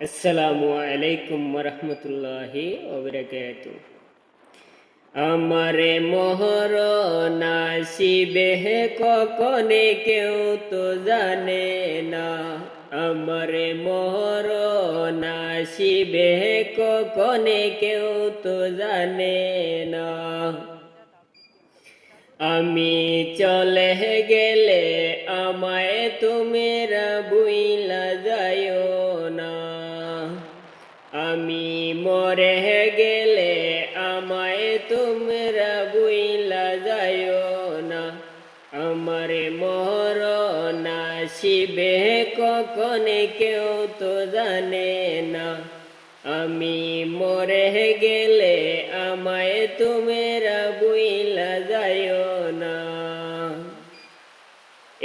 আসসালামু আলাইকুম ওরহমতুল্লাহি ওবারাকাতু। আমারে মোহর নাসিবে কখনে কেউ তো জানে না। আমারে মোহর নাসিবে কখনে কেউ তো জানে না। আমি চলে গেলে আমায় তোমরা বুইলা যাইও না। আমি মরে গেলে আমায় তোমরা বুইলা যাইও না। আমার মরণ আসিবে কখনে কেউ তো জানে না। আমি মরে গেলে আমায় তোমরা বুইলা যাইও না।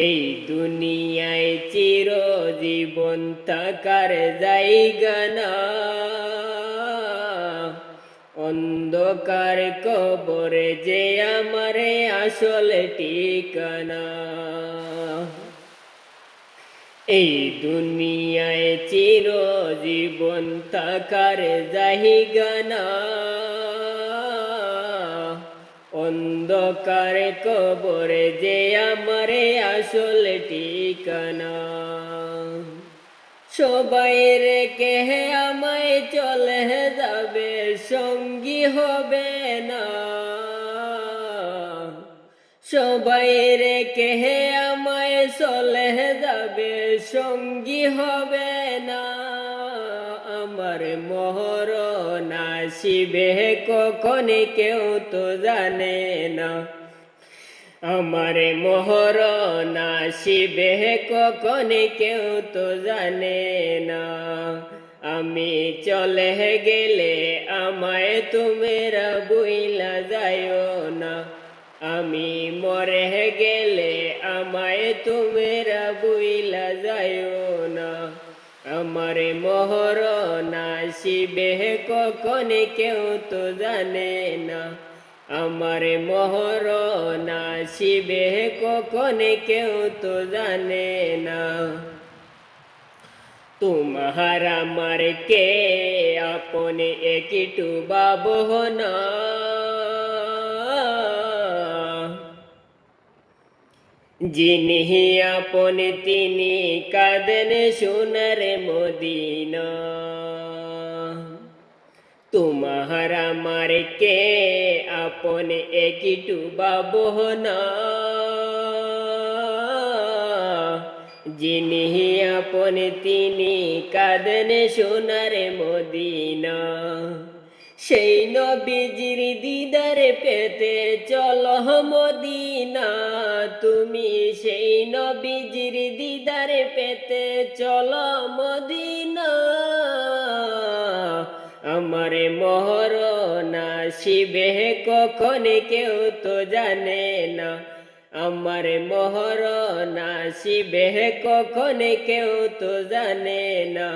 এই দুনিয়ায় চিরজীবন থাকার জায়গা না। অন্ধকার কবরে যে আমারে আসল ঠিকানা। এই দুনিয়ায় চিরজীবন থাকার জায়গা না। অন্ধকার কবরে যে আমারে আসল ঠিকানা। সবাই রেখে আমায় চলে যাবে, সঙ্গী হবে না। সবাই রেখে আমায় চলে যাবে, সঙ্গী হবে না। আমার মরণ আসিবে কখনে কেউ তো জানে না। আমার মরণ আসিবে কখনে কেউ তো জানে না। আমি চলে গেলে আমায় তোমরা বুইলা যাইও না। আমি মরে গেলে আমায় তোমরা বুইলা যাইও না। আমার মরণ আসিবে কখনে কেউ তো জানে না। আমার মরণ আসিবে কখনে কেউ তো জানে না। তোমার আমার কে আপনে একটু ভাবো না। যিনি আপন তিনি কাঁদেন সোনার মদিনা। তোমার আমার কে আপন একটু ভাবো না। যিনি আপন তিনি কাঁদেন সোনার মদিনা। সেই নবীজির দিদার পেতে চলো মদিনা। তুমি সেই নবীজির দিদার পেতে চলো মদিনা। আমার মরণ আসিবে কখনে কেউ তো জানে না। আমার মরণ আসিবে কখনে কেউ তো জানে না।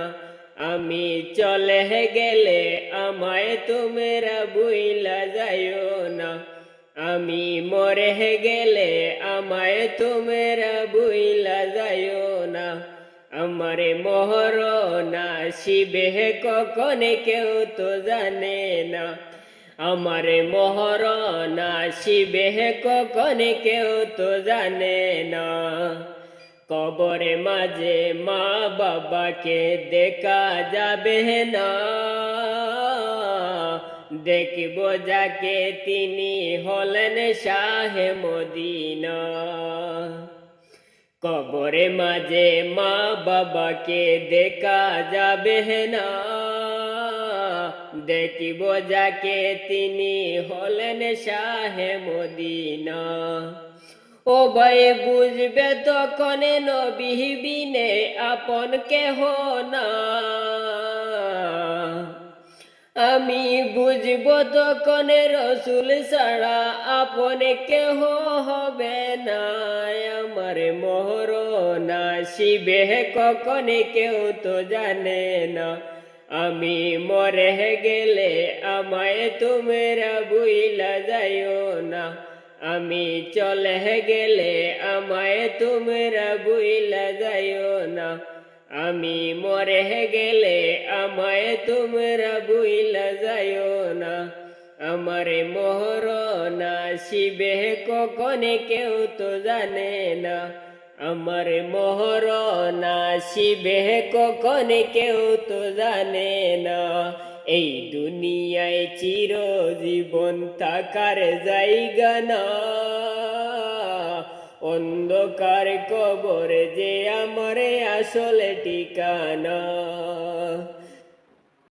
আমি চলে গেলে আমায় তোমরা বুইলা যাইও না। আমি মরে গেলে আমায় তোমরা বুইলা যাইও না। আমার মরণ আসিবে কখনে কেউ তো জানে না। আমার মরণ আসিবে কখনে কেউ তো জানে না। কবরে মাঝে মা বাবাকে দেখা যাবে না। দেখব যাকে তিনি হলেন শাহে মদিনা। কবরে মাঝে মা বাবাকে দেখা যাবে না। দেখিব যাকে তিনি হলেন শাহে মদিনা। ও ভাই বুঝবে তখন নবী বিনে আপন কেহ না। আমি বুঝব তখন রসুল ছাড়া আপন কেহ হবে না। আমার মরণ আসিবে কখনে কেউ তো জানে না। আমি মরে গেলে আমায় তোমরা বুইলা যাইও না। আমি চলে গেলে আমায় তোমরা বুইলা যাইও না। আমি মরে গেলে আমায় তোমরা ভুইলা যাইও না, আমারে মরণ আসিবে কখনে কেউ তো জানে না, আমারে মরণ আসিবে কখনে কেউ তো জানে না। এই দুনিয়ায় চিরজীবন থাকার জায়গা না, অন্ধকার কবর যে আমার আসল ঠিকানা।